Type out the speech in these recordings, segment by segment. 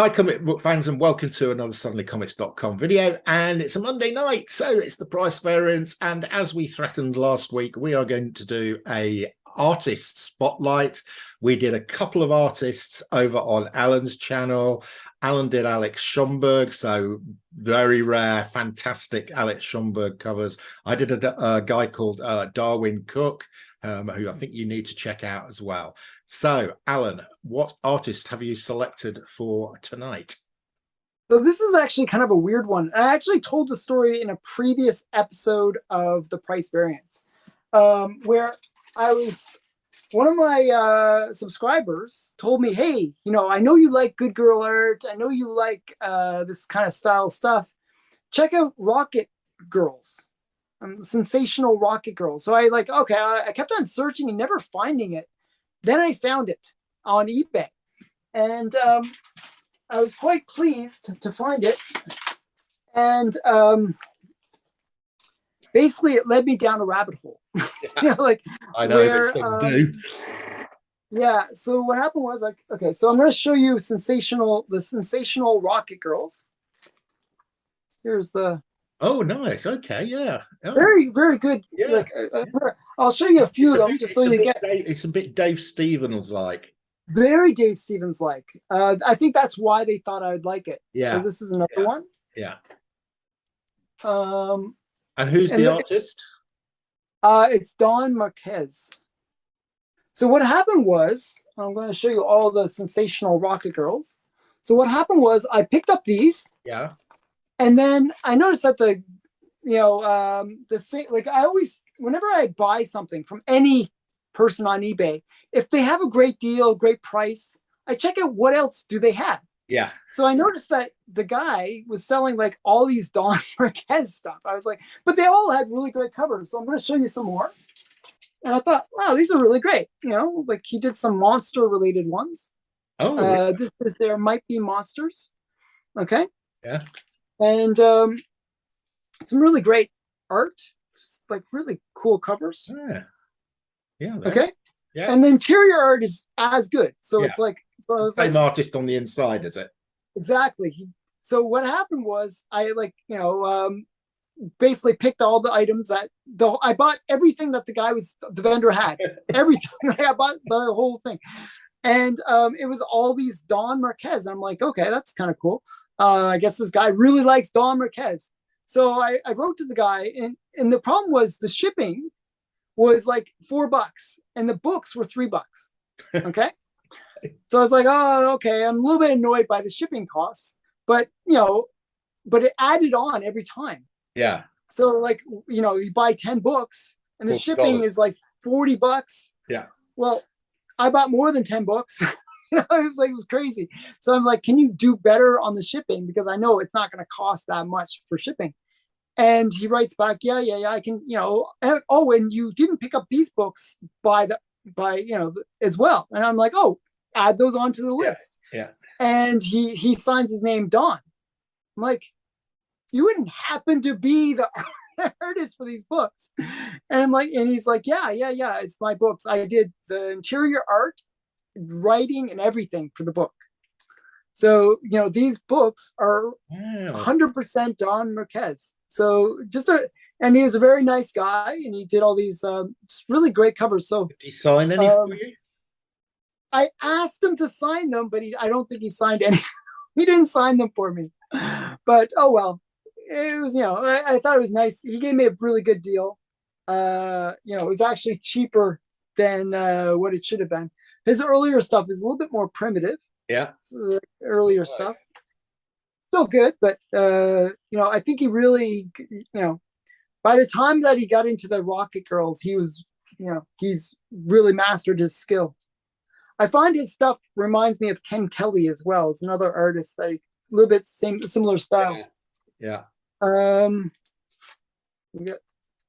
Hi, comic book fans, and welcome to another SuddenlyComics.com video. And it's a Monday night, so it's the price variance. And as we threatened last week, we are going to do a artist spotlight. We did a couple of artists over on Alan's channel. Alan did Alex Schomburg, so very rare, fantastic Alex Schomburg covers. I did a guy called Darwin Cook, who I think you need to check out as well. So, Alan, what artist have you selected for tonight? So this is actually kind of a weird one. I actually told the story in a previous episode of the price variance, where one of my subscribers told me, hey, I know you like good girl art. I know you like this kind of style stuff. Check out Rocket Girls, sensational Rocket Girls. So I kept on searching and never finding it. Then I found it on eBay, and I was quite pleased to find it. And basically, it led me down a rabbit hole. I know where, things do. Yeah. So what happened was okay. So I'm going to show you the sensational Rocket Girls. Here's the. Oh, nice. Okay, yeah. Oh. Very, very good. Yeah. I'll show you a few of them just so you get. It's a bit Dave Stevens like. Very Dave Stevens like. I think that's why they thought I would like it. Yeah. So this is another one. Yeah. And who's the artist? It's Don Marquez. So what happened was, I'm going to show you all the sensational Rocket Girls. So what happened was I picked up these. Yeah. And then I noticed that I always, whenever I buy something from any person on eBay, if they have a great deal, great price, I check out what else do they have. Yeah. So I noticed that the guy was selling like all these Don Marquez stuff. I was like, but they all had really great covers. So I'm going to show you some more. And I thought, wow, these are really great. Like he did some monster related ones. Oh, really? This is There Might Be Monsters. Okay. Yeah. And some really great art, just like really cool covers. Yeah. Yeah. Okay. Yeah. And the interior art is as good. So it's like same artist on the inside, is it? Exactly. So what happened was I basically picked all the items I bought everything that the vendor had. Everything. I bought the whole thing. And it was all these Don Marquez. And I'm like, okay, that's kind of cool. I guess this guy really likes Don Marquez. So I wrote to the guy, and the problem was the shipping was like $4 and the books were $3. Okay. So I was like, oh, okay. I'm a little bit annoyed by the shipping costs, but it added on every time. Yeah. So you buy 10 books and the shipping is like $40. Yeah. Well, I bought more than 10 books. It was crazy. So I'm like, can you do better on the shipping? Because I know it's not going to cost that much for shipping. And he writes back, yeah, I can, and you didn't pick up these books as well. And I'm like, oh, add those onto the list. Yeah. And he signs his name, Don. I'm like, you wouldn't happen to be the artist for these books. And he's like, yeah, it's my books. I did the interior art, writing, and everything for the book. So these books are 100% Don Marquez. So and he was a very nice guy, and he did all these really great covers. So did he sign any for you? I asked him to sign them, but I don't think he signed any. He didn't sign them for me. But oh well, it was I thought it was nice. He gave me a really good deal. It was actually cheaper than what it should have been. His earlier stuff is a little bit more primitive. Yeah. So earlier stuff. Still good, but I think he really, by the time that he got into the Rocket Girls, he was, he's really mastered his skill. I find his stuff reminds me of Ken Kelly as well. It's another artist that a little bit similar style. Yeah.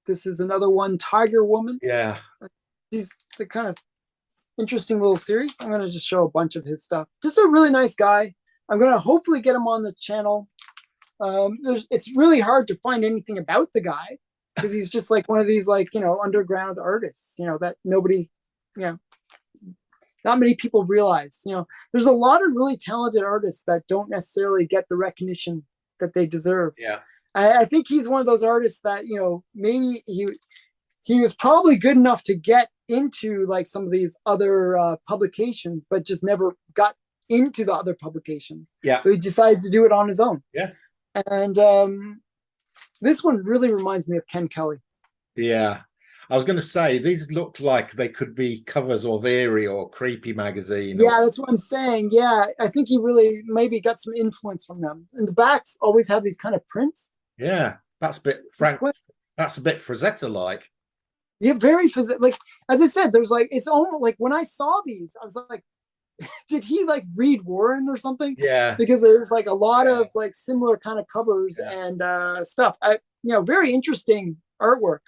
This is another one, Tiger Woman. Yeah. He's the kind of interesting little series. I'm going to just show a bunch of his stuff. Just a really nice guy. I'm going to hopefully get him on the channel. It's really hard to find anything about the guy because he's just like one of these underground artists, that nobody, not many people realize. There's a lot of really talented artists that don't necessarily get the recognition that they deserve. Yeah. I think he's one of those artists that maybe he was probably good enough to get into like some of these other publications, but just never got into the other publications. Yeah. So he decided to do it on his own. Yeah. And this one really reminds me of Ken Kelly. Yeah. I was going to say, these looked like they could be covers of Eerie or Creepy magazine. Yeah, that's what I'm saying. Yeah, I think he really maybe got some influence from them. And the backs always have these kind of prints. Yeah, that's a bit That's a bit Frazetta-like. Yeah, very like as I said, there's like it's almost like when I saw these, I was like, did he like read Warren or something? Yeah, because there's like a lot of like similar kind of covers and stuff. Very interesting artwork.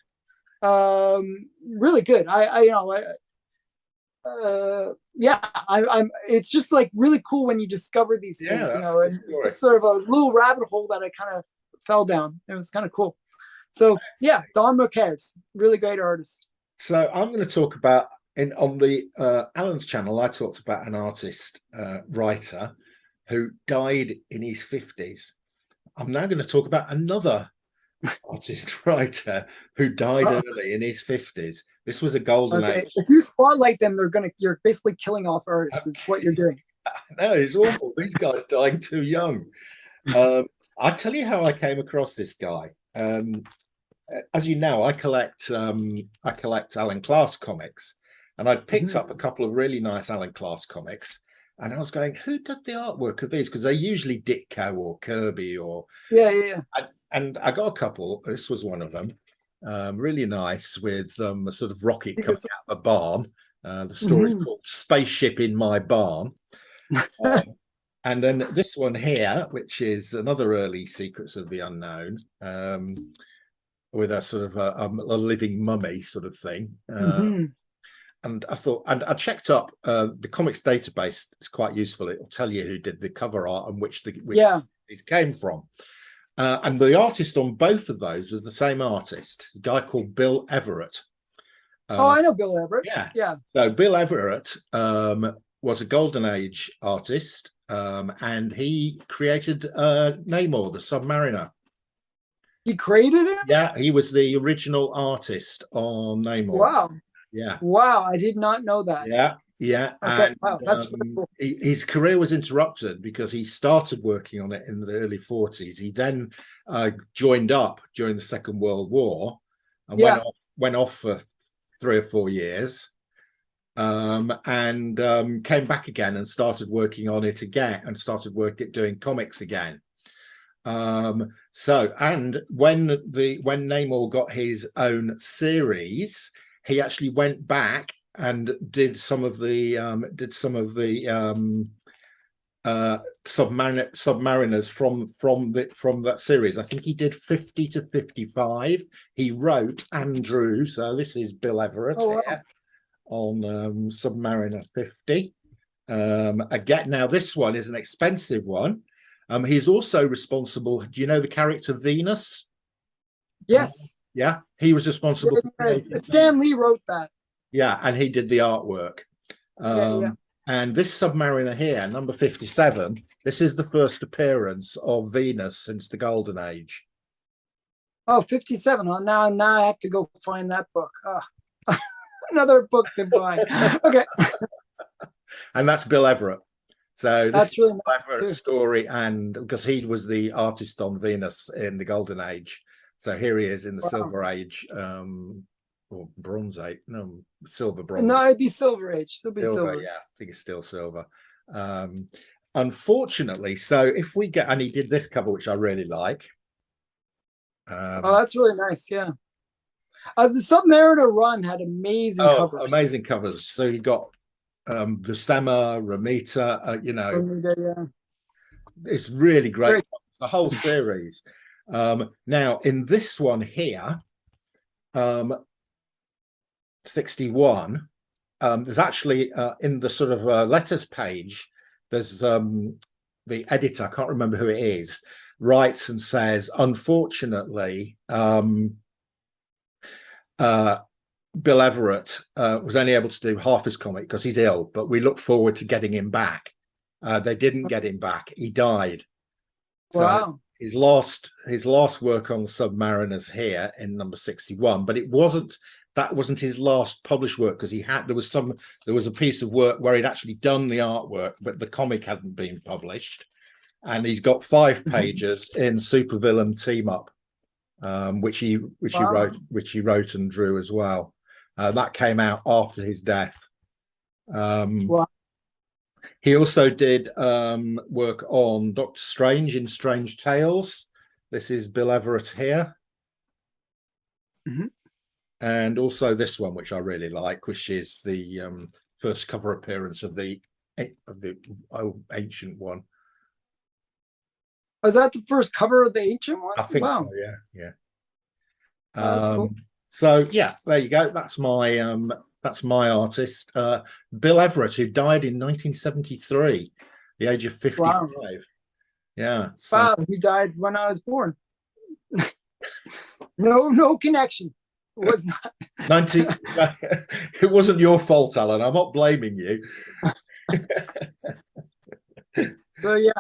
Really good. I'm. It's just like really cool when you discover these things. And it's sort of a little rabbit hole that I kind of fell down. It was kind of cool. So yeah, Don Marquez, really great artist. So I'm going to talk about on the Allan's channel. I talked about an artist writer who died in his 50s. I'm now going to talk about another artist writer who died early in his 50s. This was a golden age. If you spotlight them, you're basically killing off artists. Is what you're doing. No, it's awful. These guys dying too young. I tell you how I came across this guy. As you know, I collect Alan Class comics, and I picked up a couple of really nice Alan Class comics, and I was going, who did the artwork of these? Because they're usually Ditko or Kirby or and I got a couple. This was one of them, really nice, with a sort of rocket coming out of a barn. The story's called Spaceship in My Barn. And then this one here, which is another early Secrets of the Unknown, with a sort of a living mummy sort of thing. And I thought, and I checked up the comics database. It's quite useful. It'll tell you who did the cover art and which these came from. And the artist on both of those was the same artist, a guy called Bill Everett. I know Bill Everett. Yeah. So Bill Everett was a Golden Age artist, and he created Namor, the Submariner. He created it? Yeah, he was the original artist on Namor. Wow. Yeah. Wow, I did not know that. Yeah. Okay. And, wow, that's really cool. His career was interrupted because he started working on it in the early 40s. He then joined up during the Second World War and went off for 3 or 4 years, and came back again and started working on it again and started doing comics again. And when Namor got his own series, he actually went back and did some of the Submariners from that series. I think he did 50 to 55. He wrote and drew. So this is Bill Everett here on Submariner 50. Again, now this one is an expensive one. He's also responsible. Do you know the character Venus? Yes. Yeah, he was responsible. Stan Lee wrote that. Yeah, and he did the artwork. And this Submariner here, number 57, this is the first appearance of Venus since the Golden Age. Oh, 57. Oh, now I have to go find that book. Another book to buy. Okay. And that's Bill Everett. So that's really nice Everett's story, and because he was the artist on Venus in the Golden Age. So here he is in the Silver Age, or Bronze Age. No, Silver Bronze. No, it'd be Silver Age. It'll be silver. Yeah, I think it's still silver. Unfortunately, so if we get, and he did this cover, which I really like. That's really nice. Yeah. The Submariner run had amazing covers. Amazing covers. So you got Buscema, Romita, it's really great. The whole series. Now in this one here, 61, there's actually in the sort of letters page, there's the editor, I can't remember who it is, writes and says, unfortunately, Bill Everett was only able to do half his comic because he's ill, but we look forward to getting him back. They didn't get him back. He died. So Wow. his last work on the Submariners here in number 61, but that wasn't his last published work, because there was a piece of work where he'd actually done the artwork, but the comic hadn't been published. And he's got 5 pages in Supervillain Team Up, which he wrote and drew as well. That came out after his death. Wow. He also did work on Doctor Strange in Strange Tales. This is Bill Everett here. And also this one, which I really like, which is the first cover appearance of the Ancient One. Was that the first cover of the Ancient One? I think so, yeah. That's cool. So yeah, there you go. That's my artist, Bill Everett, who died in 1973, the age of 55. Wow. Yeah. So. Wow, he died when I was born. No connection. It was not 19. It wasn't your fault, Alan. I'm not blaming you. So yeah.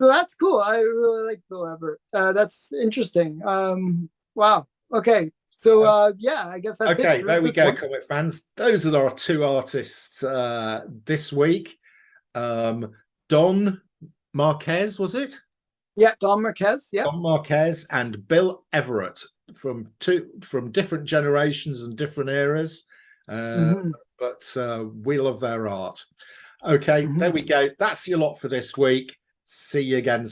So that's cool. I really like Bill Everett. That's interesting. Wow. Okay. So yeah, I guess that's okay. It there we go, comic fans. Those are our 2 artists this week. Don Marquez, was it? Yeah, Don Marquez. Yeah, Don Marquez and Bill Everett from different generations and different eras. But we love their art. Okay, there we go. That's your lot for this week. See you again